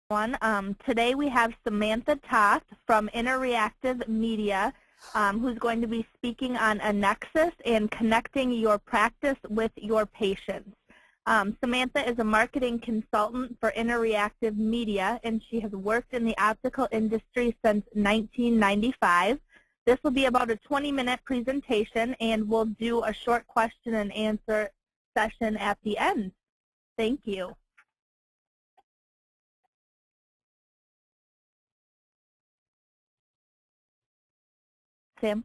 Today we have Samantha Toth from Interreactive Media, who's going to be speaking on Innexus and connecting your practice with your patients. Samantha is a marketing consultant for Interreactive Media, and she has worked in the optical industry since 1995. This will be about a 20-minute presentation, and we'll do a short question and answer session at the end. Thank you. Sam?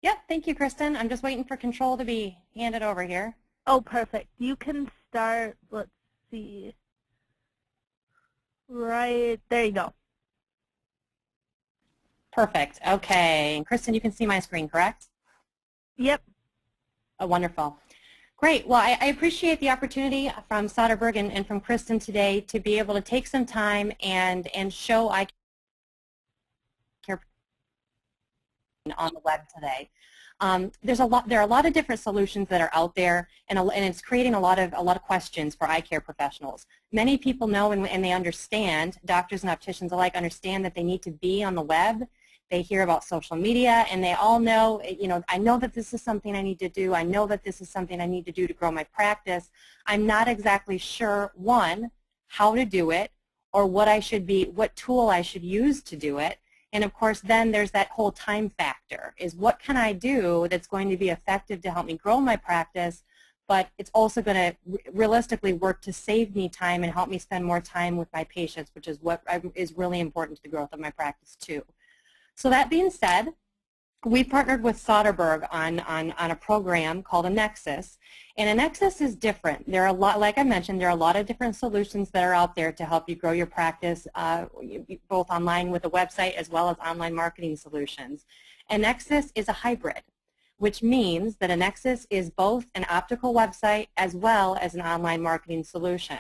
Yep, thank you, Kristen. I'm just waiting for control to be handed over here. Oh, perfect. You can start, let's see, right, there you go. Perfect. Okay. And Kristen, you can see my screen, correct? Yep. Oh, wonderful. Great. Well, I appreciate the opportunity from Soderberg and from Kristen today to be able to take some time and show eye care on the web today. There are a lot of different solutions that are out there, and it's creating a lot of questions for eye care professionals. Many people know and they understand, doctors and opticians alike understand that they need to be on the web. They hear about social media, and they all know, I know that this is something I need to do. I know that this is something I need to do to grow my practice. I'm not exactly sure, one, how to do it, or what tool I should use to do it. And of course, then there's that whole time factor, is what can I do that's going to be effective to help me grow my practice, but it's also going to realistically work to save me time and help me spend more time with my patients, which is what is really important to the growth of my practice too. So that being said, we partnered with Soderberg on a program called Innexus, and Innexus is different. There are like I mentioned, there are a lot of different solutions that are out there to help you grow your practice, both online with a website as well as online marketing solutions. Innexus is a hybrid, which means that Innexus is both an optical website as well as an online marketing solution.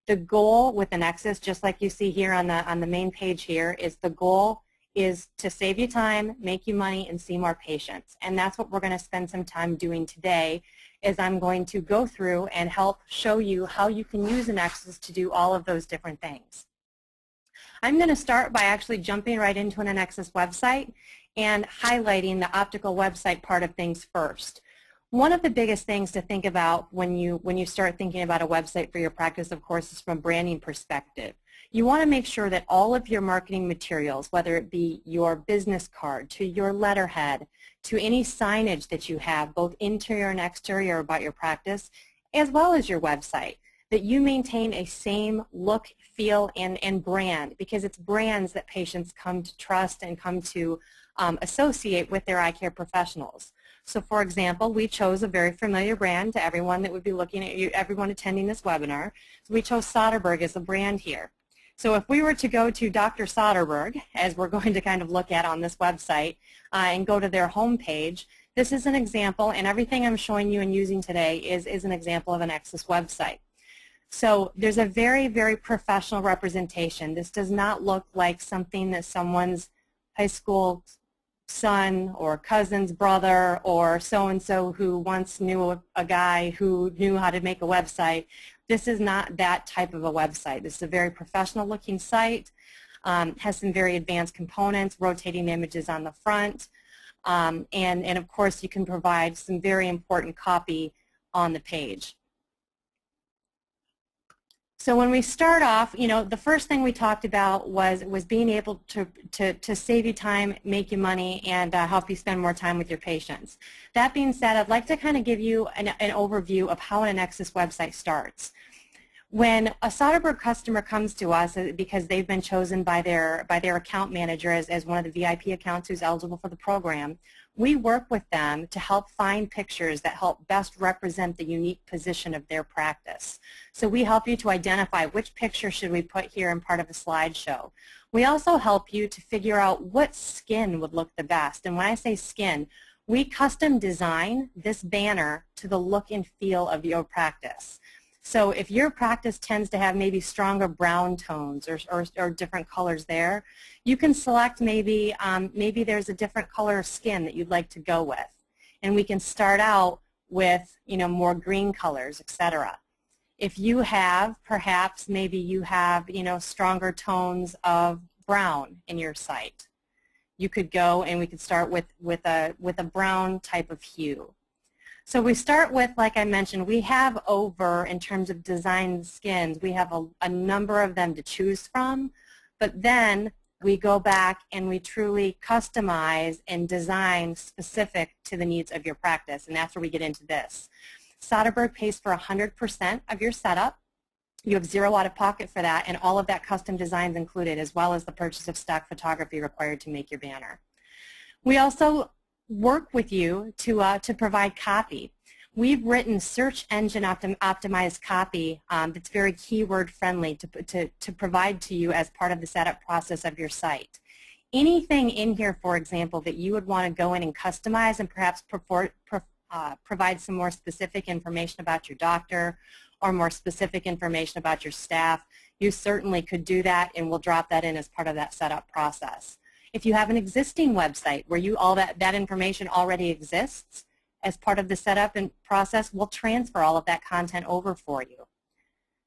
The goal with Innexus, just like you see here on the main page here, is the goal is to save you time, make you money, and see more patients. And that's what we're going to spend some time doing today, is I'm going to go through and help show you how you can use Innexus to do all of those different things. I'm going to start by actually jumping right into an Innexus website and highlighting the optical website part of things first. One of the biggest things to think about when you start thinking about a website for your practice, of course, is from a branding perspective. You want to make sure that all of your marketing materials, whether it be your business card, to your letterhead, to any signage that you have, both interior and exterior about your practice, as well as your website, that you maintain a same look, feel, and brand, because it's brands that patients come to trust and come to associate with their eye care professionals. So for example, we chose a very familiar brand to everyone that would be looking at you, everyone attending this webinar. So we chose Soderberg as a brand here. So if we were to go to Dr. Soderberg, as we're going to kind of look at on this website, and go to their home page, this is an example, and everything I'm showing you and using today is an example of an Innexus website. So there's a very, very professional representation. This does not look like something that someone's high school son or cousin's brother or so-and-so who once knew a guy who knew how to make a website. This is not that type of a website. This is a very professional looking site, has some very advanced components, rotating images on the front, and of course you can provide some very important copy on the page. So when we start off, the first thing we talked about was being able to save you time, make you money, and help you spend more time with your patients. That being said, I'd like to kind of give you an overview of how an Innexus website starts. When a Soderberg customer comes to us because they've been chosen by their account manager as one of the VIP accounts who's eligible for the program, we work with them to help find pictures that help best represent the unique position of their practice. So we help you to identify which picture should we put here in part of a slideshow. We also help you to figure out what skin would look the best. And when I say skin, we custom design this banner to the look and feel of your practice. So if your practice tends to have maybe stronger brown tones or different colors there, you can select maybe there's a different color of skin that you'd like to go with. And we can start out with more green colors, etc. If you have, perhaps maybe you have, stronger tones of brown in your site. You could go and we could start with a brown type of hue. So we start with, like I mentioned, we have over, in terms of design skins, we have a number of them to choose from, but then we go back and we truly customize and design specific to the needs of your practice, and that's where we get into this. Soderbergh pays for 100% of your setup. You have zero out of pocket for that, and all of that custom design is included, as well as the purchase of stock photography required to make your banner. We also work with you to provide copy. We've written search engine optimized copy that's very keyword friendly to provide to you as part of the setup process of your site. Anything in here, for example, that you would want to go in and customize and perhaps provide some more specific information about your doctor or more specific information about your staff, you certainly could do that, and we'll drop that in as part of that setup process. If you have an existing website where all that information already exists, as part of the setup and process, we'll transfer all of that content over for you.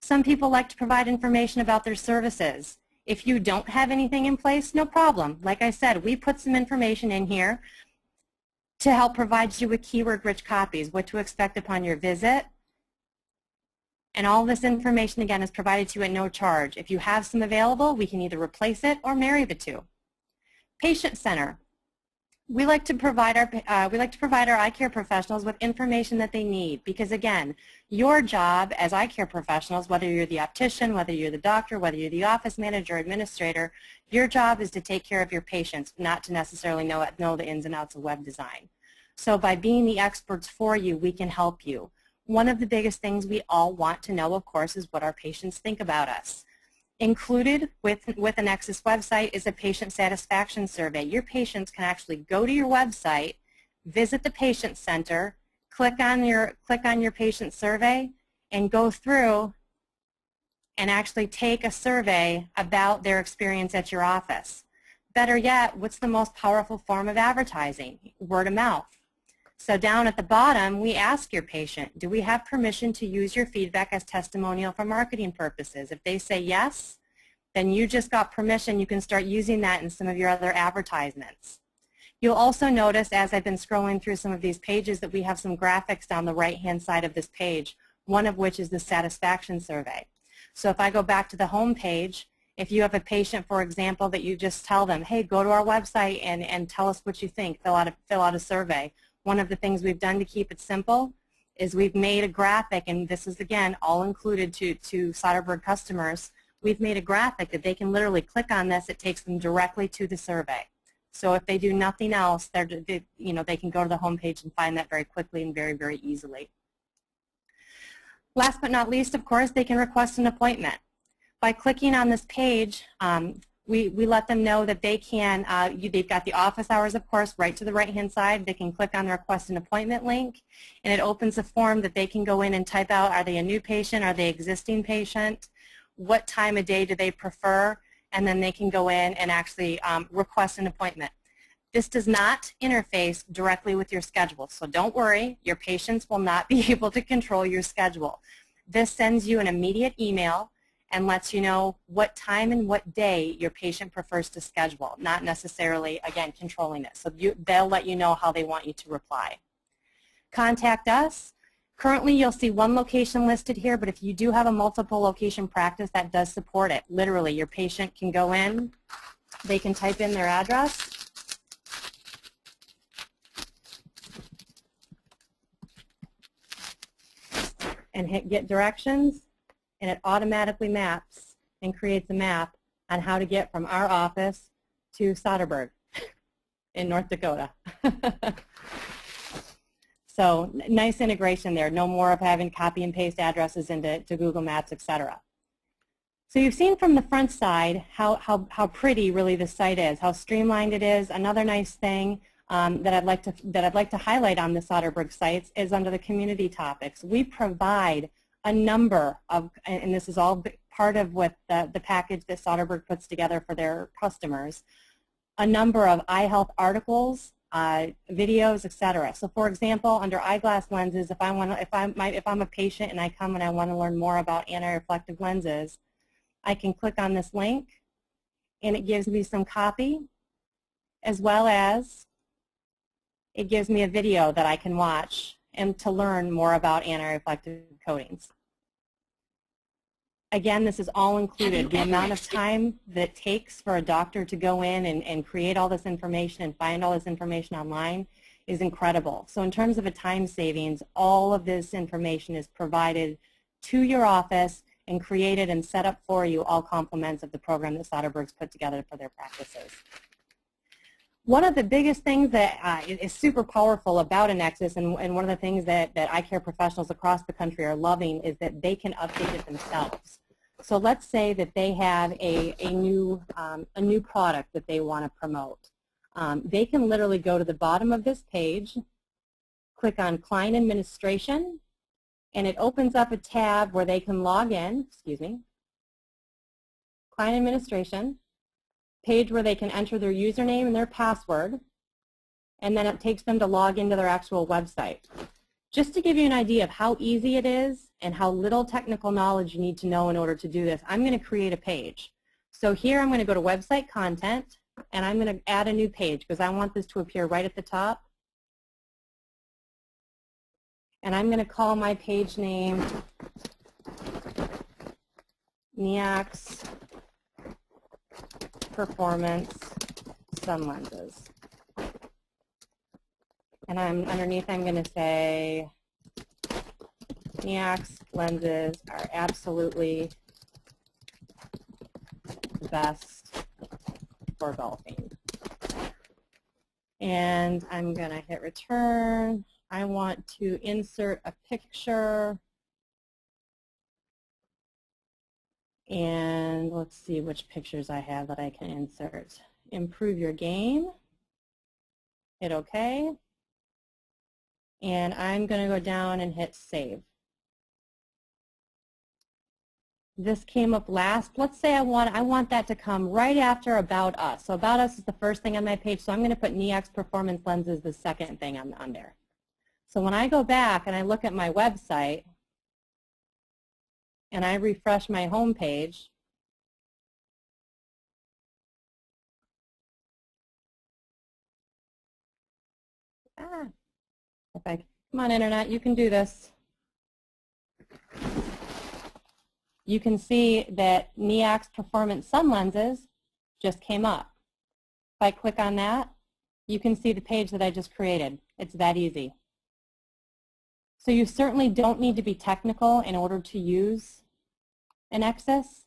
Some people like to provide information about their services. If you don't have anything in place, no problem. Like I said, we put some information in here to help provide you with keyword-rich copies, what to expect upon your visit. And all this information, again, is provided to you at no charge. If you have some available, we can either replace it or marry the two. Patient Center. We like to provide our eye care professionals with information that they need, because again, your job as eye care professionals, whether you're the optician, whether you're the doctor, whether you're the office manager, administrator, your job is to take care of your patients, not to necessarily know the ins and outs of web design. So by being the experts for you, we can help you. One of the biggest things we all want to know, of course, is what our patients think about us. Included with Innexus website is a patient satisfaction survey. Your patients can actually go to your website, visit the patient center, click on your patient survey, and go through and actually take a survey about their experience at your office. Better yet, what's the most powerful form of advertising? Word of mouth. So down at the bottom, we ask your patient, do we have permission to use your feedback as testimonial for marketing purposes? If they say yes, then you just got permission. You can start using that in some of your other advertisements. You'll also notice, as I've been scrolling through some of these pages, that we have some graphics down the right-hand side of this page, one of which is the satisfaction survey. So if I go back to the home page, if you have a patient, for example, that you just tell them, hey, go to our website and tell us what you think, fill out a survey. One of the things we've done to keep it simple is we've made a graphic, and this is, again, all included to Soderbergh customers. We've made a graphic that they can literally click on this. It takes them directly to the survey. So if they do nothing else, they can go to the home page and find that very quickly and very, very easily. Last but not least, of course, they can request an appointment. By clicking on this page, we let them know that they can, they've got the office hours, of course, right to the right-hand side. They can click on the request an appointment link, and it opens a form that they can go in and type out, are they a new patient, are they an existing patient, what time of day do they prefer, and then they can go in and actually request an appointment. This does not interface directly with your schedule, so don't worry, your patients will not be able to control your schedule. This sends you an immediate email and lets you know what time and what day your patient prefers to schedule, not necessarily, again, controlling it. So they'll let you know how they want you to reply. Contact us. Currently, you'll see one location listed here, but if you do have a multiple location practice, that does support it. Literally, your patient can go in, they can type in their address, and hit get directions, and it automatically maps and creates a map on how to get from our office to Soderbergh in North Dakota. So nice integration there. No more of having copy and paste addresses into Google Maps, etc. So you've seen from the front side how pretty really the site is, how streamlined it is. Another nice thing that I'd like to highlight on the Soderbergh sites is under the community topics. We provide a number of, and this is all part of what the package that Soderbergh puts together for their customers, a number of eye health articles, videos, etc. So, for example, under eyeglass lenses, if I'm a patient and I come and I want to learn more about anti-reflective lenses, I can click on this link, and it gives me some copy, as well as it gives me a video that I can watch and to learn more about anti-reflective coatings. Again, this is all included. The amount of time that it takes for a doctor to go in and create all this information and find all this information online is incredible. So in terms of a time savings, all of this information is provided to your office and created and set up for you, all complements of the program that Soderbergh's put together for their practices. One of the biggest things that is super powerful about Innexus, and one of the things that eye care professionals across the country are loving, is that they can update it themselves. So let's say that they have a new product that they want to promote. They can literally go to the bottom of this page, click on Client Administration, and it opens up a tab where they can log in, Client Administration, page where they can enter their username and their password, and then it takes them to log into their actual website. Just to give you an idea of how easy it is and how little technical knowledge you need to know in order to do this, I'm going to create a page. So here I'm going to go to Website Content, and I'm going to add a new page because I want this to appear right at the top. And I'm going to call my page name Innexus Performance Sun Lenses. And underneath I'm going to say Innexus lenses are absolutely the best for golfing. And I'm going to hit return. I want to insert a picture. And let's see which pictures I have that I can insert. Improve your game. Hit OK. And I'm going to go down and hit Save. This came up last. Let's say I want that to come right after About Us. So About Us is the first thing on my page, so I'm going to put Innexus Performance Lenses the second thing on there. So when I go back and I look at my website and I refresh my home page, come on Internet, you can do this. You can see that Innexus Performance Sun Lenses just came up. If I click on that, you can see the page that I just created. It's that easy. So you certainly don't need to be technical in order to use Innexus.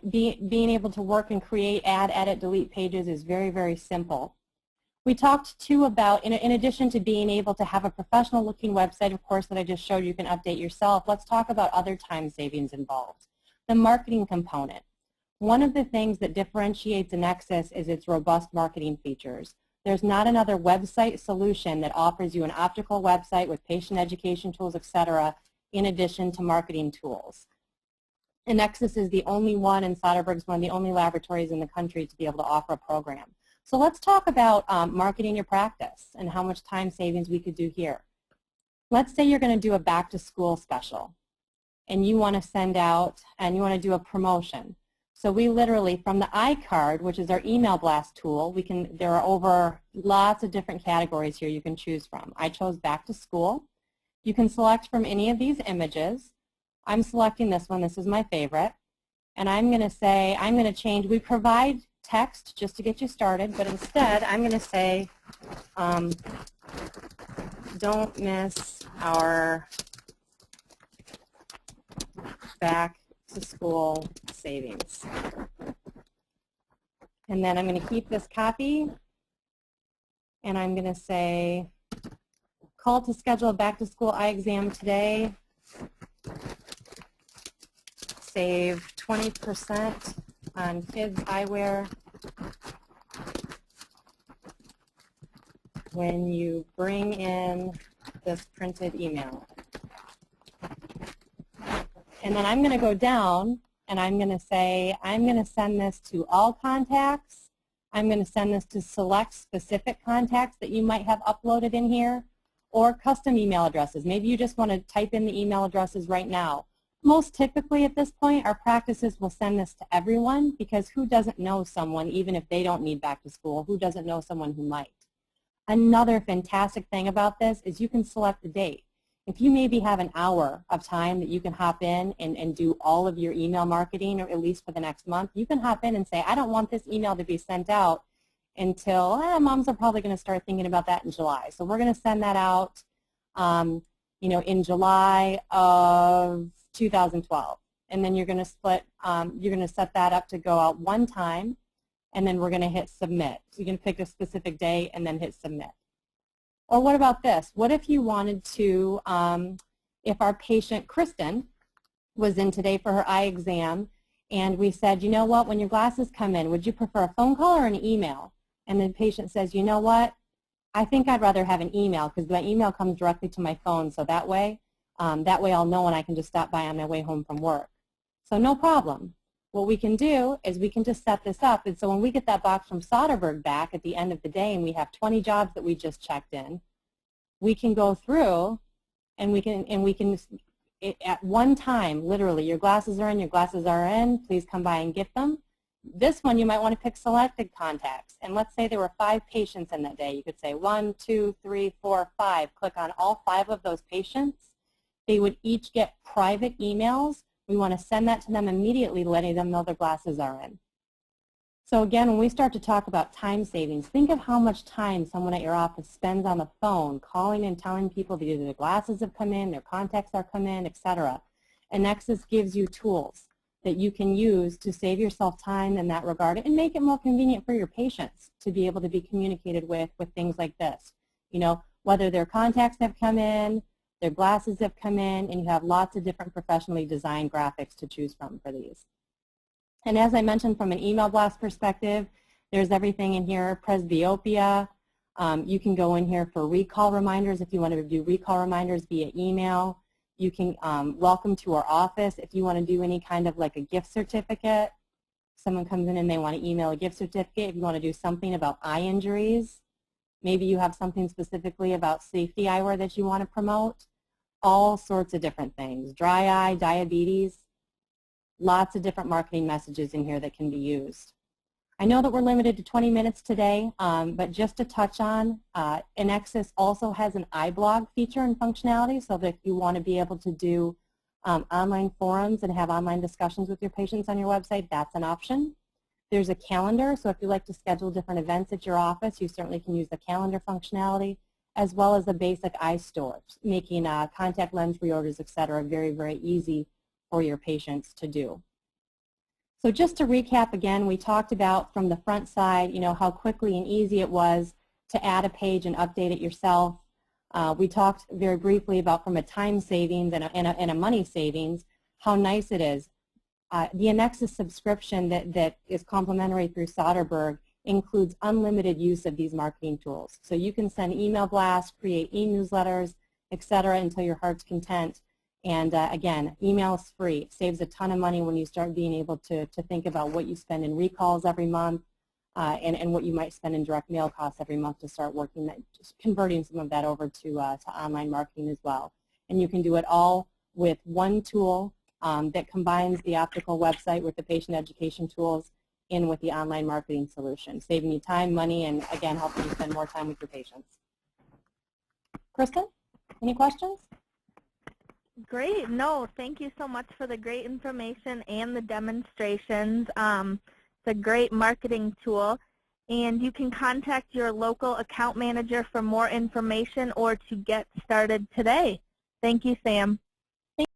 Being able to work and create, add, edit, delete pages is very, very simple. We talked too about, in addition to being able to have a professional looking website, of course, that I just showed you can update yourself, let's talk about other time savings involved. The marketing component. One of the things that differentiates Innexus is its robust marketing features. There's not another website solution that offers you an optical website with patient education tools, etc., in addition to marketing tools. Innexus is the only one, and Soderbergh's one of the only laboratories in the country to be able to offer a program. So let's talk about marketing your practice and how much time savings we could do here. Let's say you're going to do a back-to-school special, and you want to send out, and you want to do a promotion. So we literally, from the iCard, which is our email blast tool, there are over lots of different categories here you can choose from. I chose back to school. You can select from any of these images. I'm selecting this one. This is my favorite. And I'm going to say, I'm going to change, we provide text just to get you started, but instead I'm going to say, don't miss our back to school savings. And then I'm going to keep this copy, and I'm going to say, call to schedule a back to school eye exam today. Save 20% on kids eyewear when you bring in this printed email. And then I'm going to go down and I'm going to say, I'm going to send this to all contacts. I'm going to send this to select specific contacts that you might have uploaded in here, or custom email addresses. Maybe you just want to type in the email addresses right now. Most typically at this point, our practices will send this to everyone, because who doesn't know someone, even if they don't need back to school, who doesn't know someone who might? Another fantastic thing about this is you can select a date. If you maybe have an hour of time that you can hop in and do all of your email marketing, or at least for the next month, you can hop in and say, I don't want this email to be sent out until, moms are probably going to start thinking about that in July. So we're going to send that out in July of 2012. And then you're going to split, you're going to set that up to go out one time, and then we're going to hit submit. So you're going to pick a specific day and then hit submit. Or what about this? What if you wanted to, if our patient, Kristen, was in today for her eye exam, and we said, you know what, when your glasses come in, would you prefer a phone call or an email? And the patient says, you know what, I think I'd rather have an email, because my email comes directly to my phone, so that way I'll know and I can just stop by on my way home from work. So no problem. What we can do is we can just set this up, and so when we get that box from Soderbergh back at the end of the day and we have 20 jobs that we just checked in, we can go through and we can at one time, literally, your glasses are in, please come by and get them. This one you might want to pick selected contacts, and let's say there were 5 patients in that day. You could say 1, 2, 3, 4, 5. Click on all 5 of those patients. They would each get private emails. We want to send that to them immediately, letting them know their glasses are in. So again, when we start to talk about time savings, think of how much time someone at your office spends on the phone, calling and telling people that either their glasses have come in, their contacts are come in, etc. Innexus gives you tools that you can use to save yourself time in that regard and make it more convenient for your patients to be able to be communicated with things like this. You know, whether their contacts have come in, their glasses have come in, and you have lots of different professionally designed graphics to choose from for these. And as I mentioned, from an email blast perspective, there's everything in here, presbyopia. You can go in here for recall reminders if you want to do recall reminders via email. You can welcome to our office if you want to do any kind of like a gift certificate. Someone comes in and they want to email a gift certificate. If you want to do something about eye injuries, maybe you have something specifically about safety eyewear that you want to promote. All sorts of different things. Dry eye, diabetes, lots of different marketing messages in here that can be used. I know that we're limited to 20 minutes today, but just to touch on, Innexus also has an iBlog feature and functionality, so that if you want to be able to do online forums and have online discussions with your patients on your website, that's an option. There's a calendar, so if you like to schedule different events at your office, you certainly can use the calendar functionality, as well as the basic eye store, making contact lens reorders, etc., very, very easy for your patients to do. So just to recap again, we talked about from the front side, you know, how quickly and easy it was to add a page and update it yourself. We talked very briefly about from a time savings and a money savings, how nice it is. The Innexus subscription that is complimentary through Soderbergh includes unlimited use of these marketing tools. So you can send email blasts, create e-newsletters, etc., until your heart's content. And again, email is free. It saves a ton of money when you start being able to think about what you spend in recalls every month and what you might spend in direct mail costs every month to start working, just converting some of that over to online marketing as well. And you can do it all with one tool that combines the optical website with the patient education tools in with the online marketing solution, saving you time, money, and again, helping you spend more time with your patients. Kristen, any questions? Great. No, thank you so much for the great information and the demonstrations. It's a great marketing tool, and you can contact your local account manager for more information or to get started today. Thank you, Sam.